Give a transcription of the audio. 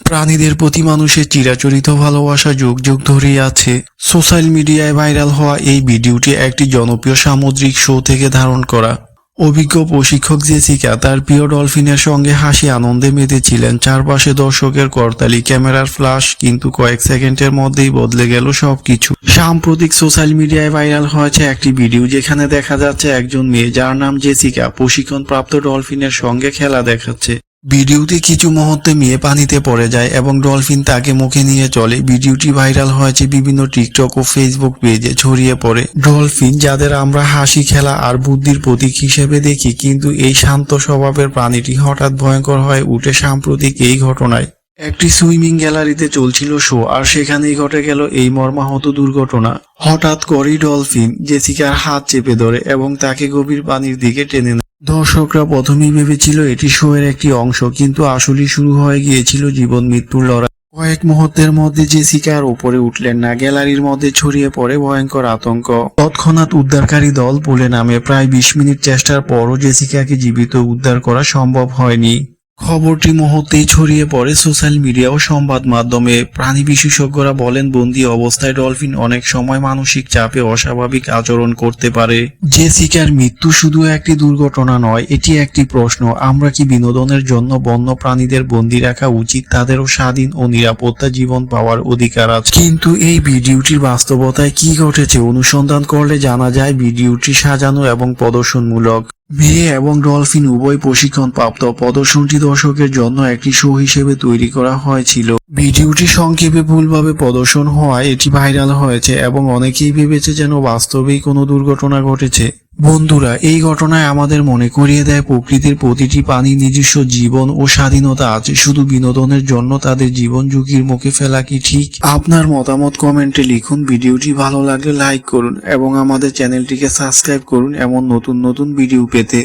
প্রাণীদের প্রতি মানুষের চিরাচরিত ভালোবাসা যুগ যুগ ধরেই আছে। সোশ্যাল মিডিয়ায় ভাইরাল হওয়া এই ভিডিওটি একটি জনপ্রিয় সামুদ্রিক শো থেকে ধারণ করা। অভিজ্ঞ প্রশিক্ষক জেসিকা তার প্রিয় ডলফিনের সঙ্গে হাসি আনন্দে মেতেছিলেন। চারপাশে দর্শকের করতালি, ক্যামেরার ফ্লাশ, কিন্তু কয়েক সেকেন্ডের মধ্যেই বদলে গেল সবকিছু। সাম্প্রতিক সোশ্যাল মিডিয়ায় ভাইরাল হয়েছে একটি ভিডিও যেখানে দেখা যাচ্ছে একজন মেয়ে যার নাম জেসিকা প্রশিক্ষণপ্রাপ্ত ডলফিনের সঙ্গে খেলা দেখাচ্ছে। ভিডিওতে কিছু মুহূর্তে মেয়ে পানিতে পড়ে যায় এবং ডলফিন তাকে মুখে নিয়ে চলে। ভিডিওটি ভাইরাল হয়েছে বিভিন্ন টিকটক ও ফেসবুক পেজে ছড়িয়ে পড়ে। ডলফিন যাদের আমরা হাসি, খেলা আর বুদ্ধির প্রতীক হিসেবে দেখি, কিন্তু এই শান্ত স্বভাবের প্রাণীটি হঠাৎ ভয়ঙ্কর হয়ে উঠে সাম্প্রতিক এই ঘটনায়। একটি সুইমিং গ্যালারিতে চলছিল শো, আর সেখানেই ঘটে গেল এই মর্মাহত দুর্ঘটনা। হঠাৎ করেই ডলফিন জেসিকার হাত চেপে ধরে এবং তাকে গভীর পানির দিকে টেনে নেয়। দর্শকরা প্রথমেই ভেবেছিল এটি শো এর একটি অংশ, কিন্তু আসলেই শুরু হয়ে গিয়েছিল জীবন মৃত্যুর লড়াই। কয়েক মুহূর্তের মধ্যে জেসিকা আর উপরে উঠলেন না। গ্যালারির মধ্যে ছড়িয়ে পড়ে ভয়ঙ্কর আতঙ্ক। তৎক্ষণাৎ উদ্ধারকারী দল পুলে নামে। প্রায় 20 মিনিট চেষ্টার পরও জেসিকাকে জীবিত উদ্ধার করা সম্ভব হয়নি। খবরটি মুহূর্তেই ছড়িয়ে পড়ে সোশ্যাল মিডিয়া ও সংবাদ মাধ্যমে। প্রাণী বিশেষজ্ঞরা বলেন, বন্দী অবস্থায় ডলফিন অনেক সময় মানসিক চাপে অস্বাভাবিক আচরণ করতে পারে। জেসিকার মৃত্যু শুধু একটি দুর্ঘটনা নয়, এটি একটি প্রশ্ন। আমরা কি বিনোদনের জন্য বন্য প্রাণীদের বন্দী রাখা উচিত? তাদেরও স্বাধীন ও নিরাপত্তা জীবন পাওয়ার অধিকার আছে। কিন্তু এই ভিডিওটির বাস্তবতায় কি ঘটেছে অনুসন্ধান করলে জানা যায় ভিডিওটি সাজানো এবং প্রদর্শনমূলক। মেয়ে এবং ডলফিন উভয় প্রশিক্ষণপ্রাপ্ত। প্রদর্শনটি দর্শকের জন্য একটি শো হিসেবে তৈরি করা হয়েছিল। ভিডিওটি সংক্ষেপে ভুলভাবে প্রদর্শন হওয়ায় এটি ভাইরাল হয়েছে এবং অনেকেই ভেবেছে যেন বাস্তবেই কোনো দুর্ঘটনা ঘটেছে। বন্ধুরা, এই ঘটনায় আমাদের মনে করিয়ে দেয় প্রকৃতির প্রতিটি প্রাণীর নিজস্ব জীবন ও স্বাধীনতা আছে। শুধু বিনোদনের জন্য তাদের জীবন ঝুঁকির মুখে ফেলা কি ঠিক? আপনার মতামত কমেন্টে লিখুন। ভিডিওটি ভালো লাগলে লাইক করুন এবং আমাদের চ্যানেলটিকে সাবস্ক্রাইব করুন এমন নতুন নতুন ভিডিও পেতে।